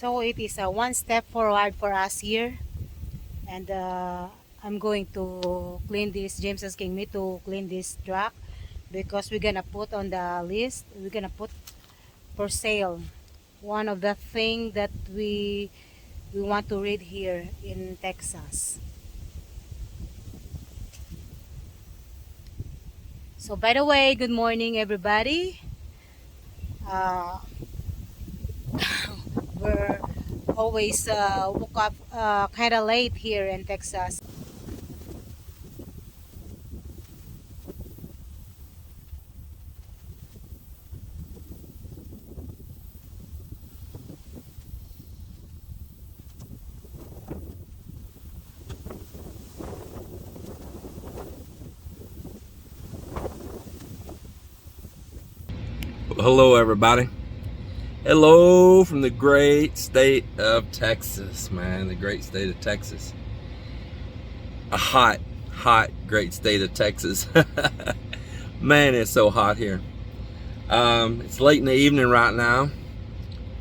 So it is a one step forward for us here, and I'm going to clean this. James asking me to clean this truck because we're gonna put on the list. We're gonna put for sale. One of the thing that we want to read here in Texas. So by the way, good morning everybody. Uh, we're always woke up kind of late here in Texas. Hello everybody. Hello from the great state of Texas, man. The great state of Texas. A hot great state of Texas. Man, it's so hot here. It's late in the evening right now.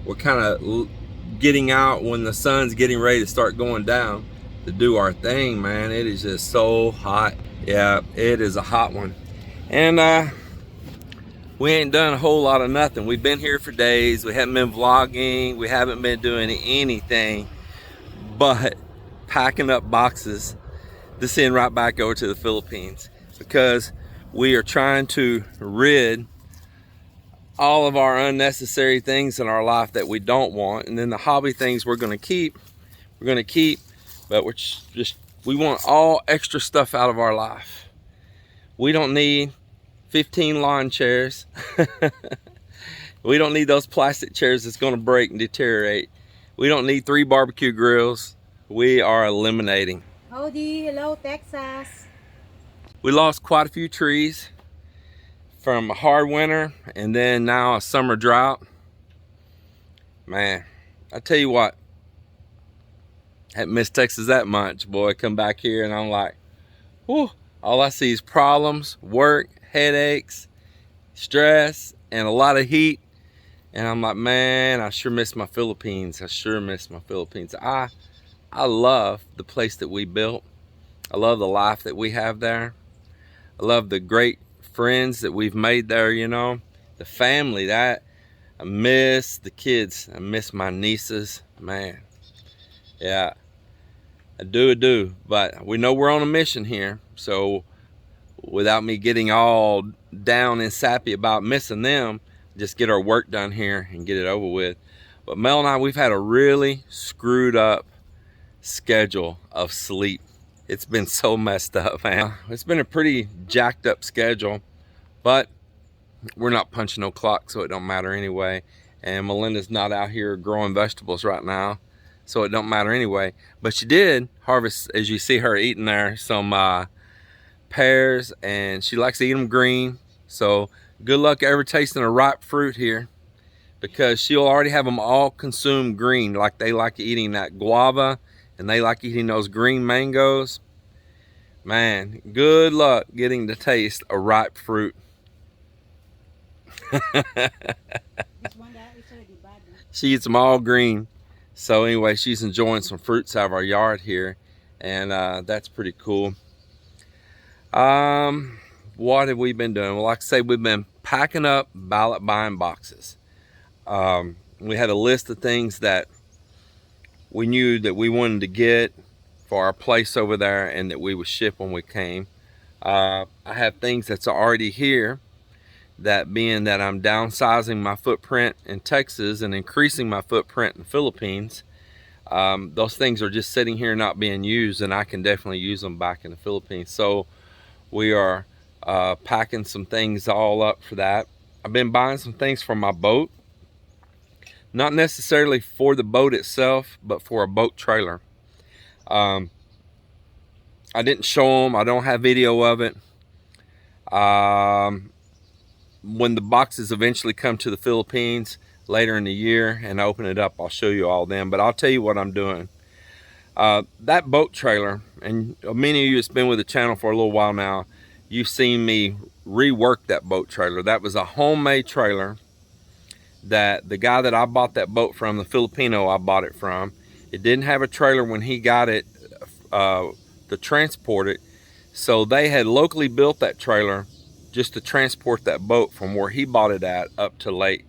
We're kind of getting out when the sun's getting ready to start going down to do our thing, man. It is just so hot. Yeah, it is a hot one. And we ain't done a whole lot of nothing. We've been here for days. We haven't been vlogging. We haven't been doing anything but packing up boxes to send right back over to the Philippines, because we are trying to rid all of our unnecessary things in our life that we don't want, and then the hobby things we're going to keep, but we want all extra stuff out of our life. We don't need 15 lawn chairs. We don't need those plastic chairs that's going to break and deteriorate. We don't need 3 barbecue grills. We are eliminating. Howdy, hello Texas. We lost quite a few trees from a hard winter and then now a summer drought. Man, I tell you what, I haven't missed Texas that much, boy. Come back here and I'm like, whew, all I see is problems, work, headaches, stress, and a lot of heat. And I'm like, man, I sure miss my Philippines. I sure miss my Philippines. I love the place that we built. I love the life that we have there. I love the great friends that we've made there, you know. The family, that I miss the kids. I miss my nieces, man. Yeah, I do. But we know we're on a mission here. So without me getting all down and sappy about missing them, just get our work done here and get it over with. But Mel and I, we've had a really screwed up schedule of sleep. It's been so messed up, man. It's been a pretty jacked up schedule, but we're not punching no clock, so it don't matter anyway. And Melinda's not out here growing vegetables right now, so it don't matter anyway. But she did harvest, as you see her eating there, some pears, and she likes to eat them green. So good luck ever tasting a ripe fruit here, because she'll already have them all consumed green, like they like eating that guava and they like eating those green mangoes. Man, good luck getting to taste a ripe fruit. She eats them all green. So anyway, she's enjoying some fruits out of our yard here, and that's pretty cool. What have we been doing? Well, like I say, we've been packing up ballot buying boxes. We had a list of things that we knew that we wanted to get for our place over there and that we would ship when we came. I have things that's already here, that being that I'm downsizing my footprint in Texas and increasing my footprint in the Philippines. Those things are just sitting here not being used, and I can definitely use them back in the Philippines. So we are packing some things all up for that. I've been buying some things for my boat, not necessarily for the boat itself, but for a boat trailer. I didn't show them. I don't have video of it. When the boxes eventually come to the Philippines later in the year and I open it up, I'll show you all them. But I'll tell you what I'm doing. That boat trailer, and many of you that's been with the channel for a little while now, you've seen me rework that boat trailer. That was a homemade trailer that the guy that I bought that boat from, the Filipino I bought it from, it didn't have a trailer when he got it to transport it. So they had locally built that trailer just to transport that boat from where he bought it at up to Lake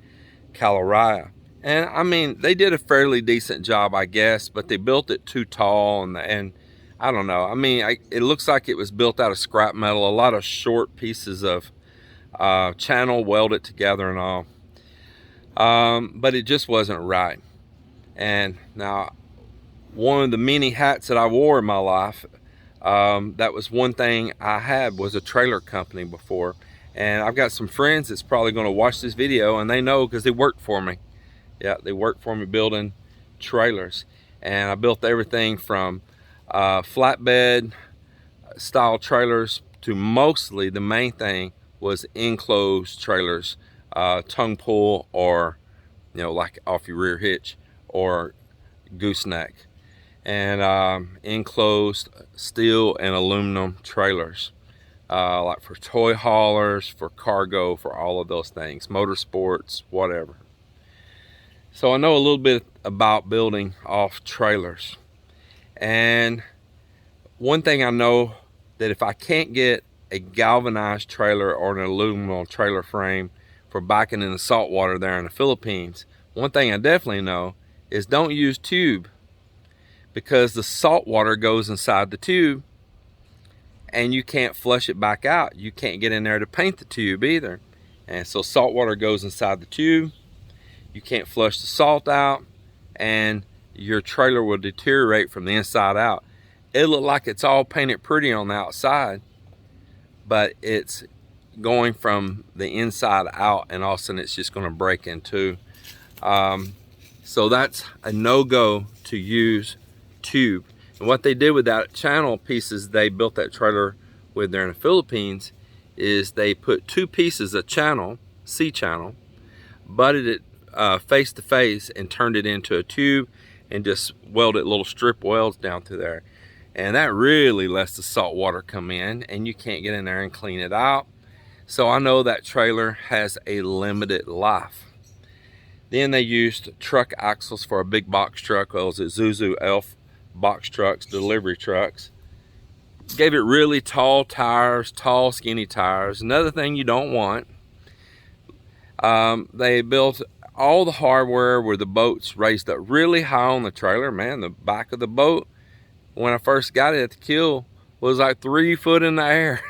Caloraya. And I mean, they did a fairly decent job, I guess, but they built it too tall, and I don't know. I mean, it looks like it was built out of scrap metal, a lot of short pieces of channel welded together and all. But it just wasn't right. And now, one of the many hats that I wore in my life, that was one thing I had, was a trailer company before. And I've got some friends that's probably going to watch this video, and they know because they worked for me. Yeah, they worked for me building trailers. And I built everything from flatbed style trailers to, mostly the main thing was enclosed trailers, tongue pull, or like off your rear hitch, or gooseneck, and enclosed steel and aluminum trailers, like for toy haulers, for cargo, for all of those things, motorsports, whatever. So I know a little bit about building off trailers. And one thing I know, that if I can't get a galvanized trailer or an aluminum trailer frame for backing in the saltwater there in the Philippines, one thing I definitely know is don't use tube, because the salt water goes inside the tube and you can't flush it back out. You can't get in there to paint the tube either. And so salt water goes inside the tube. You can't flush the salt out, and your trailer will deteriorate from the inside out. It'll look like it's all painted pretty on the outside, but it's going from the inside out, and all of a sudden it's just going to break in two. So that's a no-go to use tube. And what they did with that channel pieces they built that trailer with there in the Philippines is they put two pieces of channel, C-channel, butted it face to face, and turned it into a tube, and just welded little strip welds down through there. And that really lets the salt water come in, and you can't get in there and clean it out. So I know that trailer has a limited life. Then they used truck axles for a big box truck. Well, it was a Zuzu Elf box trucks, delivery trucks. Gave it really tall tires, tall skinny tires. Another thing you don't want. They built all the hardware where the boat's raised up really high on the trailer. Man, the back of the boat, when I first got it at the keel, was like 3 foot in the air.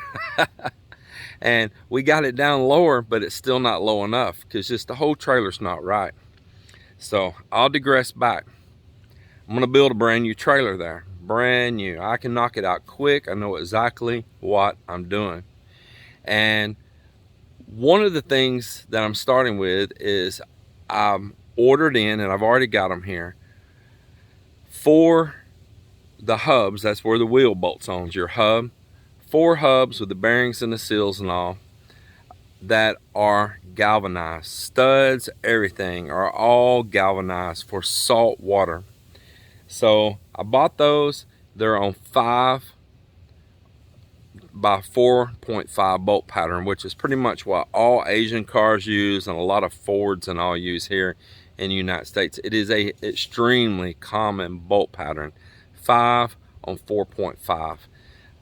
And we got it down lower, but it's still not low enough, because just the whole trailer's not right. So I'll digress back. I'm gonna build a brand new trailer there, brand new. I can knock it out quick. I know exactly what I'm doing. And one of the things that I'm starting with is I'm ordered in, and I've already got them here, for the hubs. That's where the wheel bolts on your hub. 4 hubs with the bearings and the seals and all, that are galvanized. Studs, everything are all galvanized for salt water. So I bought those. They're on 5 by 4.5 bolt pattern, which is pretty much what all Asian cars use, and a lot of Fords and all use here in the United States. It is a extremely common bolt pattern. 5 on 4.5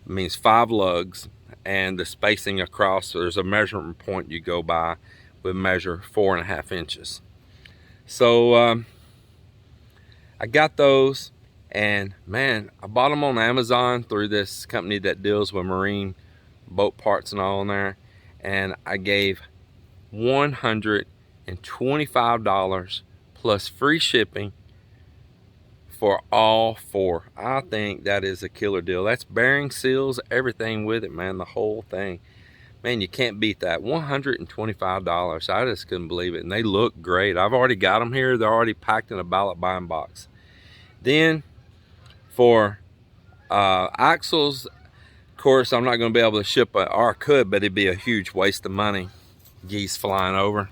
means 5 lugs, and the spacing across, there's a measurement point you go by, would measure 4.5 inches. So I got those, and man, I bought them on Amazon through this company that deals with marine boat parts and all in there, and I gave $125 plus free shipping for all 4. I think that is a killer deal. That's bearing, seals, everything with it, man, the whole thing. Man, you can't beat that. $125. I just couldn't believe it. And they look great. I've already got them here. They're already packed in a ballot buying box. Then for axles, of course, I'm not going to be able to ship, or I could, but it'd be a huge waste of money. Geese flying over.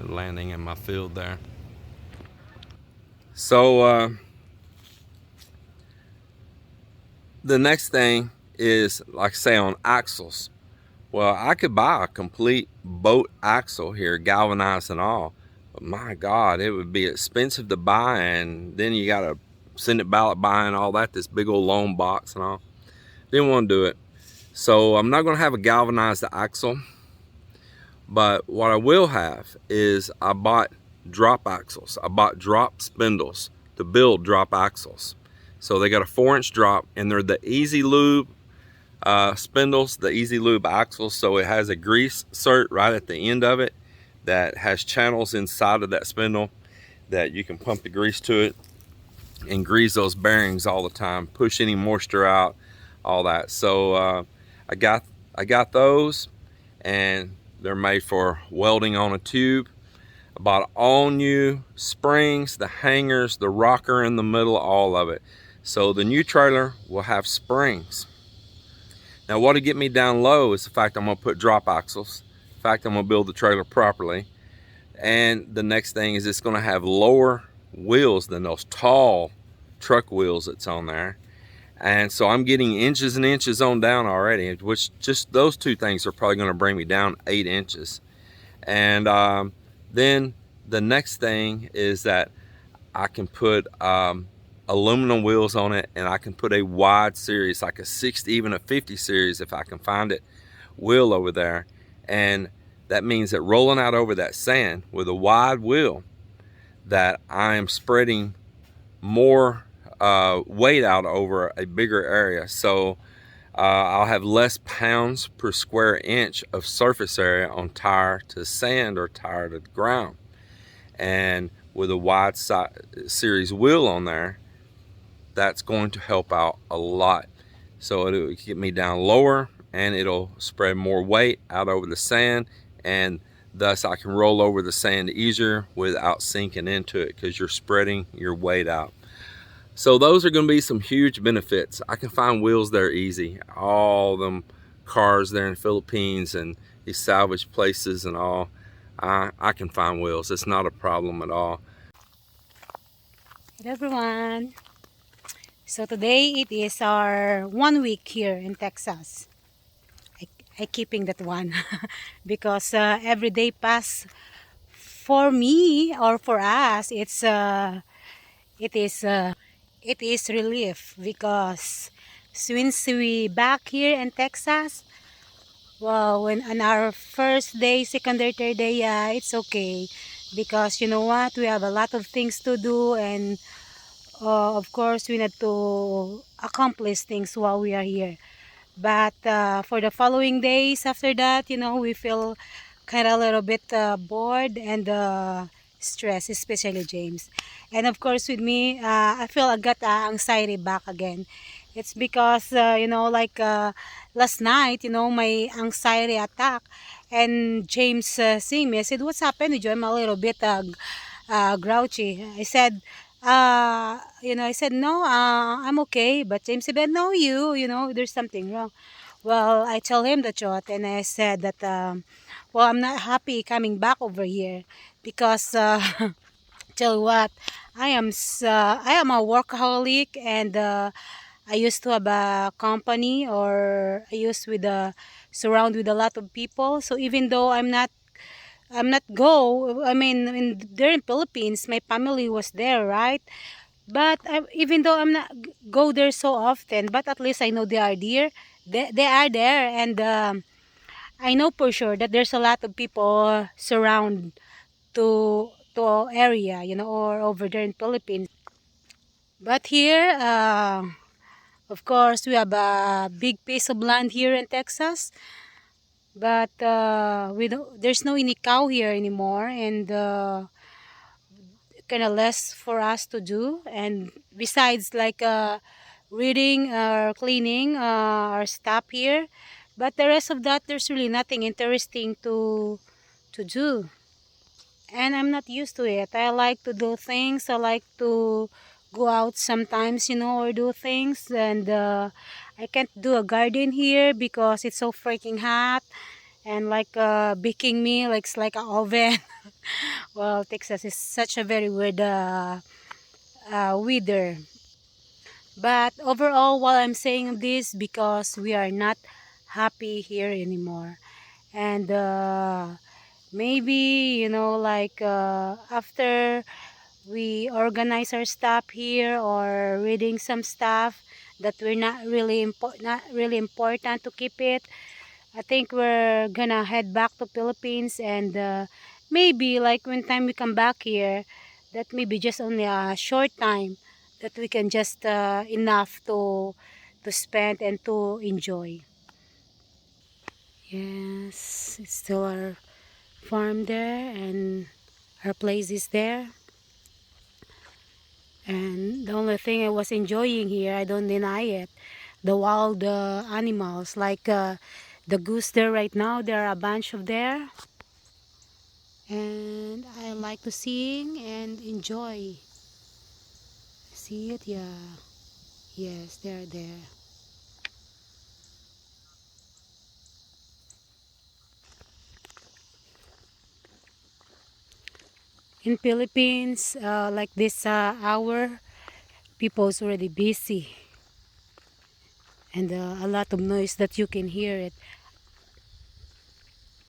Landing in my field there. So the next thing is, like I say, on axles. Well, I could buy a complete boat axle here, galvanized and all. But my God, it would be expensive to buy, and then you gotta send it ballot buying all that, this big old loan box and all. Didn't want to do it. So I'm not gonna have a galvanized axle, but what I will have is I bought drop axles. I bought drop spindles to build drop axles. So they got a 4-inch drop, and they're the Easy Lube spindles, the Easy Lube axles. So it has a grease cert right at the end of it that has channels inside of that spindle that you can pump the grease to it and grease those bearings all the time, push any moisture out, all that. So I got those, and they're made for welding on a tube. I bought all new springs, the hangers, the rocker in the middle, all of it. So the new trailer will have springs. Now what'll get me down low is the fact I'm gonna put drop axles. The fact I'm gonna build the trailer properly. And the next thing is it's gonna have lower wheels than those tall truck wheels that's on there. And so I'm getting inches and inches on down already, which just those two things are probably gonna bring me down 8 inches. And then the next thing is that I can put aluminum wheels on it, and I can put a wide series, like a 60, even a 50 series if I can find it, wheel over there. And that means that rolling out over that sand with a wide wheel, that I am spreading more weight out over a bigger area. So I'll have less pounds per square inch of surface area on tire to sand or tire to ground. And with a wide series wheel on there, that's going to help out a lot. So it'll get me down lower, and it'll spread more weight out over the sand, and thus I can roll over the sand easier without sinking into it, because you're spreading your weight out. So those are going to be some huge benefits. I can find wheels there easy. All them cars there in the Philippines and these salvage places and all, I can find wheels. It's not a problem at all. Hello everyone. So today it is our 1 week here in Texas. I keeping that one because every day pass for me or for us. It is it is relief because since we back here in Texas, well, when on our first day, second day, third day, yeah, it's okay because you know what, we have a lot of things to do, and of course we need to accomplish things while we are here. But for the following days after that, you know, we feel kind of a little bit bored and stressed, especially James. And of course, with me, I feel I got anxiety back again. It's because, you know, like last night, you know, my anxiety attack. And James seeing me, I said, "What's happened with you?" I'm a little bit grouchy. I said, you know, I said, "No, I'm okay." But James said, "No, you know, there's something wrong." Well, I tell him the truth, and I said that, well, I'm not happy coming back over here because, tell you what, I am a workaholic, and I used to have a company, or I used with surround with a lot of people. So even though I'm not go. I mean, there in Philippines, my family was there, right? But even though I'm not go there so often, but at least I know they are there. They are there, and I know for sure that there's a lot of people surround to our area, you know, or over there in Philippines. But here, of course, we have a big piece of land here in Texas. But we don't, there's no any cow here anymore, and kind of less for us to do. And besides, like reading or cleaning our stuff here, but the rest of that, there's really nothing interesting to do. And I'm not used to it. I like to do things. I like to go out sometimes, you know, or do things. And I can't do a garden here because it's so freaking hot, and like baking me like it's like an oven. Well, Texas is such a very weird weather. But overall, while I'm saying this, because we are not happy here anymore. And maybe, like after we organize our stuff here or reading some stuff that we're not really important to keep it, I think we're gonna head back to Philippines, and maybe like when time we come back here, that maybe just only a short time that we can just enough to spend and to enjoy. Yes, it's still our farm there, and our place is there. And the only thing I was enjoying here, I don't deny it, the wild animals, like the goose there right now. There are a bunch of there, and I like to sing and enjoy. See it? Yeah. Yes, they're there. In Philippines, like this hour, people's already busy, and a lot of noise that you can hear it.